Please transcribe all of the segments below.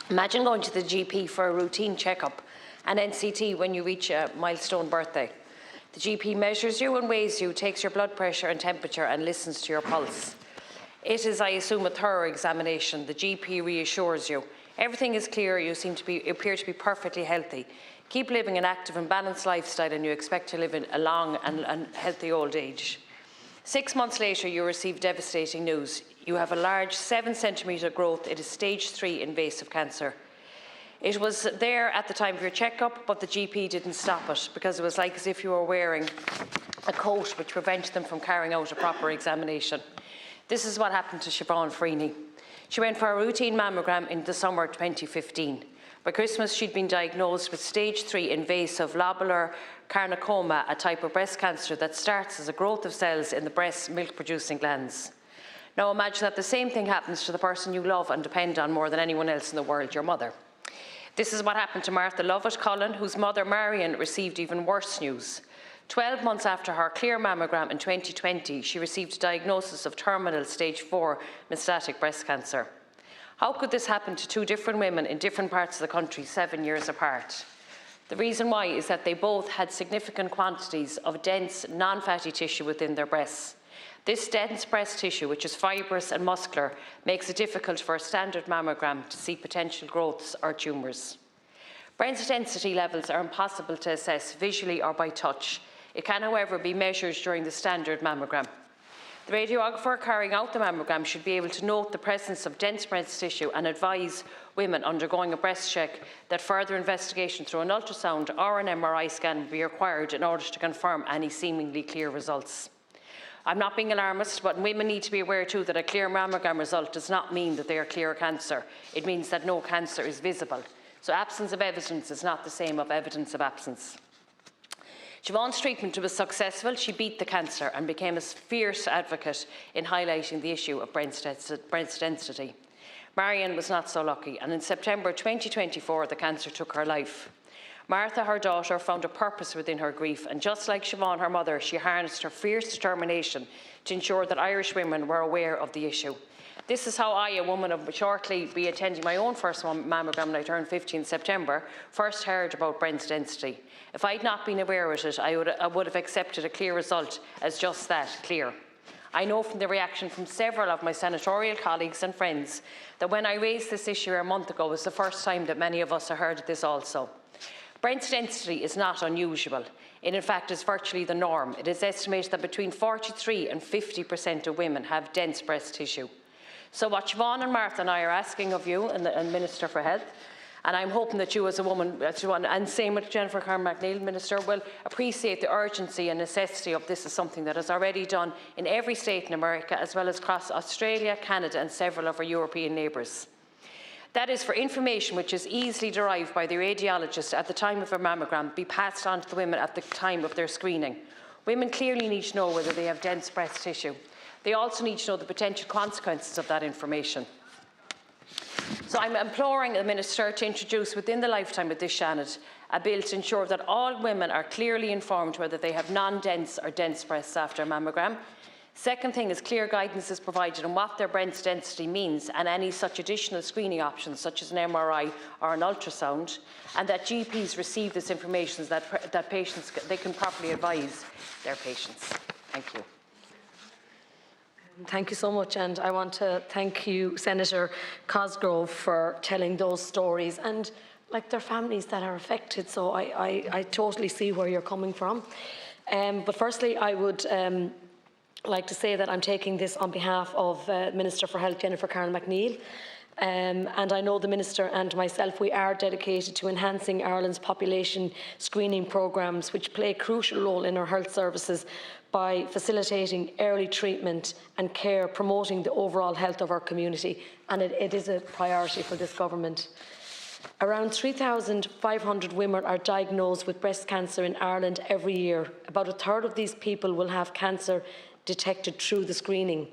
Imagine going to the GP for a routine checkup, an NCT when you reach a milestone birthday. The GP measures you and weighs you, takes your blood pressure and temperature and listens to your pulse. It is, I assume, a thorough examination. The GP reassures you. Everything is clear, you appear to be perfectly healthy. Keep living an active and balanced lifestyle and you expect to live a long and healthy old age. 6 months later, you receive devastating news. You have a large 7-centimetre growth. It is stage 3 invasive cancer. It was there at the time of your checkup, but the GP didn't stop it because it was like as if you were wearing a coat which prevented them from carrying out a proper examination. This is what happened to Siobhan Freeney. She went for a routine mammogram in the summer 2015. By Christmas, she'd been diagnosed with stage 3 invasive lobular carcinoma, a type of breast cancer that starts as a growth of cells in the breast milk-producing glands. Now imagine that the same thing happens to the person you love and depend on more than anyone else in the world, your mother. This is what happened to Martha Lovett-Cullen, whose mother Marion received even worse news. 12 months after her clear mammogram in 2020, she received a diagnosis of terminal stage 4 metastatic breast cancer. How could this happen to 2 different women in different parts of the country 7 years apart? The reason why is that they both had significant quantities of dense, non-fatty tissue within their breasts. This dense breast tissue, which is fibrous and muscular, makes it difficult for a standard mammogram to see potential growths or tumours. Breast density levels are impossible to assess visually or by touch. It can, however, be measured during the standard mammogram. The radiographer carrying out the mammogram should be able to note the presence of dense breast tissue and advise women undergoing a breast check that further investigation through an ultrasound or an MRI scan will be required in order to confirm any seemingly clear results. I'm not being alarmist, but women need to be aware too that a clear mammogram result does not mean that they are clear of cancer. It means that no cancer is visible. So absence of evidence is not the same as evidence of absence. Siobhan's treatment was successful. She beat the cancer and became a fierce advocate in highlighting the issue of breast density. Marion was not so lucky, and in September 2024, the cancer took her life. Martha, her daughter, found a purpose within her grief, and just like Siobhan, her mother, she harnessed her fierce determination to ensure that Irish women were aware of the issue. This is how I, a woman of shortly be attending my own first mammogram when I turned 50 in September, first heard about breast density. If I had not been aware of it, I would have accepted a clear result as just that, clear. I know from the reaction from several of my senatorial colleagues and friends that when I raised this issue a month ago was the first time that many of us have heard of this also. Breast density is not unusual. It in fact is virtually the norm. It is estimated that between 43% and 50% of women have dense breast tissue. So what Siobhan and Martha and I are asking of you and the Minister for Health, and I'm hoping that you as a woman, and same with Jennifer Carn-McNeill, Minister, will appreciate the urgency and necessity of this as something that is already done in every state in America, as well as across Australia, Canada and several of our European neighbours. That is for information which is easily derived by the radiologist at the time of a mammogram be passed on to the women at the time of their screening. Women clearly need to know whether they have dense breast tissue. They also need to know the potential consequences of that information. So I'm imploring the Minister to introduce within the lifetime of this Seanad a bill to ensure that all women are clearly informed whether they have non-dense or dense breasts after a mammogram. Second thing is clear guidance is provided on what their breast density means and any such additional screening options such as an MRI or an ultrasound, and that GPs receive this information so that patients they can properly advise their patients. Thank you. Thank you so much, and I want to thank you, Senator Cosgrove, for telling those stories and like their families that are affected, so I totally see where you're coming from. But firstly, I would like to say that I'm taking this on behalf of Minister for Health, Jennifer Carn-McNeill. And I know the Minister and myself, we are dedicated to enhancing Ireland's population screening programmes, which play a crucial role in our health services by facilitating early treatment and care, promoting the overall health of our community, and it is a priority for this government. Around 3,500 women are diagnosed with breast cancer in Ireland every year. About a third of these people will have cancer detected through the screening.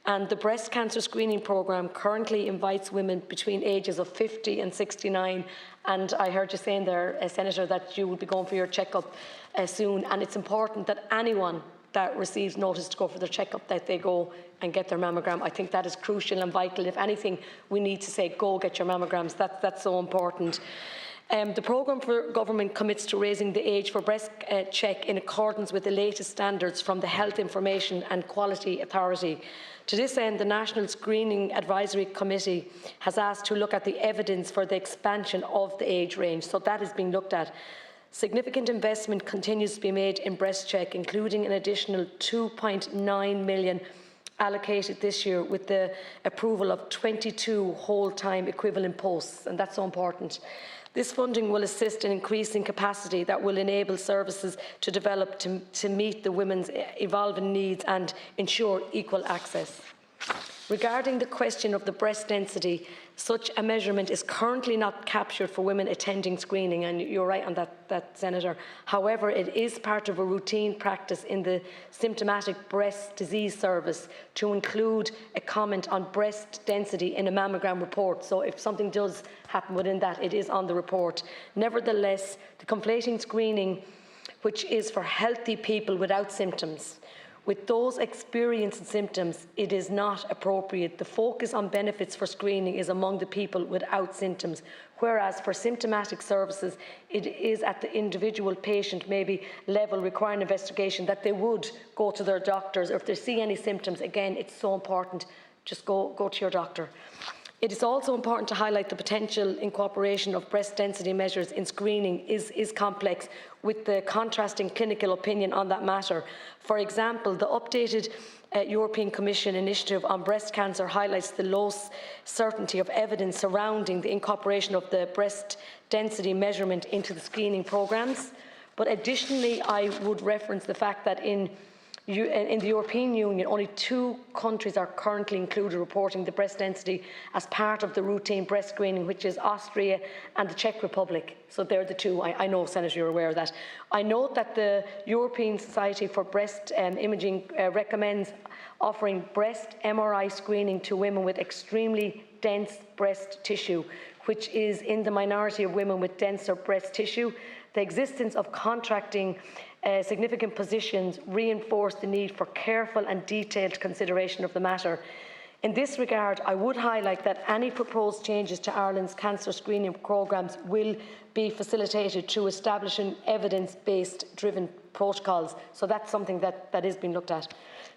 And the breast cancer screening programme currently invites women between ages of 50 and 69. And I heard you saying there, Senator, that you will be going for your checkup soon. And it's important that anyone that receives notice to go for their checkup that they go and get their mammogram. I think that is crucial and vital. If anything, we need to say, go get your mammograms. That's so important. The programme for government commits to raising the age for breast check in accordance with the latest standards from the Health Information and Quality Authority. To this end, the National Screening Advisory Committee has asked to look at the evidence for the expansion of the age range. So that is being looked at. Significant investment continues to be made in breast check, including an additional 2.9 million allocated this year with the approval of 22 whole-time equivalent posts, and that's so important. This funding will assist in increasing capacity that will enable services to develop to meet the women's evolving needs and ensure equal access. Regarding the question of the breast density, such a measurement is currently not captured for women attending screening, and you're right on that, Senator. However, it is part of a routine practice in the symptomatic breast disease service to include a comment on breast density in a mammogram report. So if something does happen within that, it is on the report. Nevertheless, the conflating screening, which is for healthy people without symptoms, with those experiencing symptoms, it is not appropriate. The focus on benefits for screening is among the people without symptoms, whereas for symptomatic services, it is at the individual patient maybe level requiring investigation that they would go to their doctors, or if they see any symptoms, again, it's so important, just go to your doctor. It is also important to highlight the potential incorporation of breast density measures in screening is complex, with the contrasting clinical opinion on that matter. For example, the updated European Commission initiative on breast cancer highlights the low certainty of evidence surrounding the incorporation of the breast density measurement into the screening programmes. But additionally, I would reference the fact that in the European Union, only 2 countries are currently included reporting the breast density as part of the routine breast screening, which is Austria and the Czech Republic. So they're the 2. I know, Senator, you're aware of that. I note that the European Society for Breast Imaging recommends offering breast MRI screening to women with extremely dense breast tissue, which is in the minority of women with denser breast tissue. The existence of contracting significant positions reinforce the need for careful and detailed consideration of the matter. In this regard, I would highlight that any proposed changes to Ireland's cancer screening programmes will be facilitated through establishing evidence-based driven protocols. So that's something that is being looked at.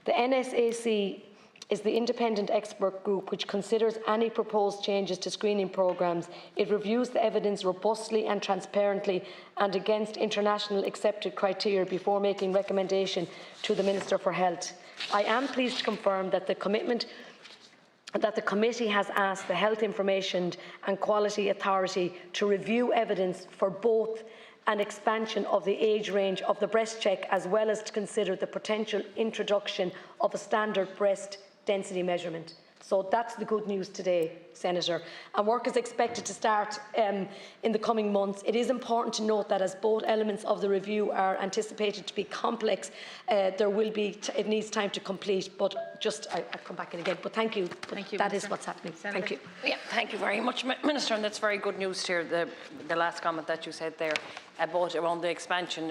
The NSAC is the independent expert group which considers any proposed changes to screening programmes. It reviews the evidence robustly and transparently and against international accepted criteria before making recommendation to the Minister for Health. I am pleased to confirm that the commitment that the committee has asked the Health Information and Quality Authority to review evidence for both an expansion of the age range of the breast check, as well as to consider the potential introduction of a standard breast density measurement. So that's the good news today, Senator. And work is expected to start in the coming months. It is important to note that as both elements of the review are anticipated to be complex, it needs time to complete. But just, I'll come back in again. But thank you. Thank you, that Minister. is what's happening. Senator. Thank you. Yeah, thank you very much, Minister, and that's very good news to hear the last comment that you said there about around the expanding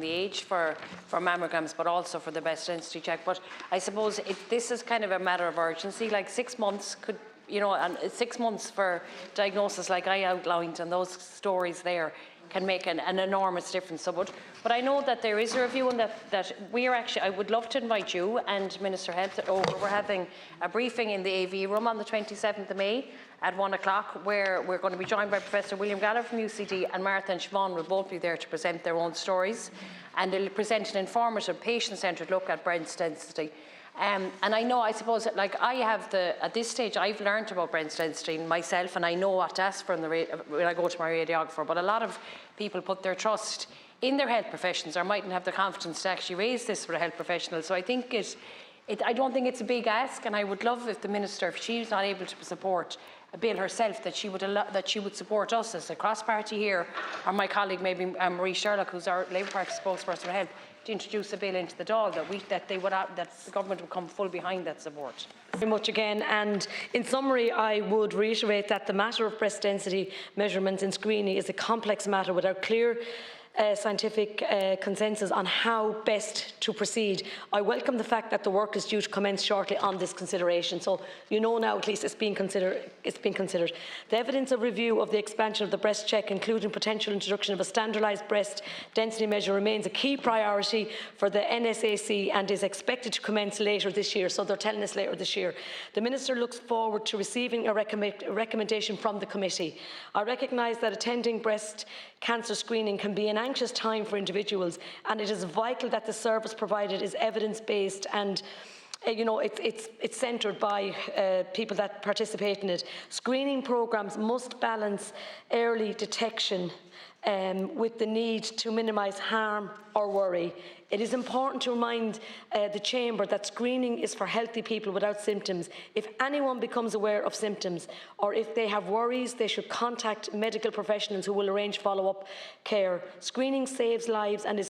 the age for mammograms, but also for the breast density check. But I suppose this is kind of a matter of urgency. Like 6 months could, and 6 months for diagnosis, like I outlined, and those stories there can make an enormous difference. So, but I know that there is a review, and that we are actually, I would love to invite you and Minister Health over. We're having a briefing in the AV room on the 27th of May at 1 o'clock, where we're going to be joined by Professor William Gallagher from UCD, and Martha and Siobhan will both be there to present their own stories, and they'll present an informative, patient-centred look at breast density. And I suppose, like I have at this stage, I've learned about breast density myself, and I know what to ask for when I go to my radiographer. But a lot of people put their trust in their health professions, or mightn't have the confidence to actually raise this with a health professional. So I think I don't think it's a big ask, and I would love if the Minister, if she's not able to support a bill herself, that she would support us as a cross-party here, or my colleague maybe Marie Sherlock, who's our Labour Party spokesperson for health, to introduce a bill into the Dáil that the government would come full behind that support. Very much again, and in summary, I would reiterate that the matter of breast density measurements in screening is a complex matter without clear scientific consensus on how best to proceed. I welcome the fact that the work is due to commence shortly on this consideration. So you know now at least it's being considered. The evidence of review of the expansion of the breast check, including potential introduction of a standardised breast density measure, remains a key priority for the NSAC and is expected to commence later this year. So they're telling us later this year. The Minister looks forward to receiving a recommendation from the committee. I recognise that attending breast cancer screening can be an anxious time for individuals, and it is vital that the service provided is evidence-based and it's centred by people that participate in it. Screening programmes must balance early detection with the need to minimise harm or worry. It is important to remind the Chamber that screening is for healthy people without symptoms. If anyone becomes aware of symptoms or if they have worries, they should contact medical professionals who will arrange follow-up care. Screening saves lives and is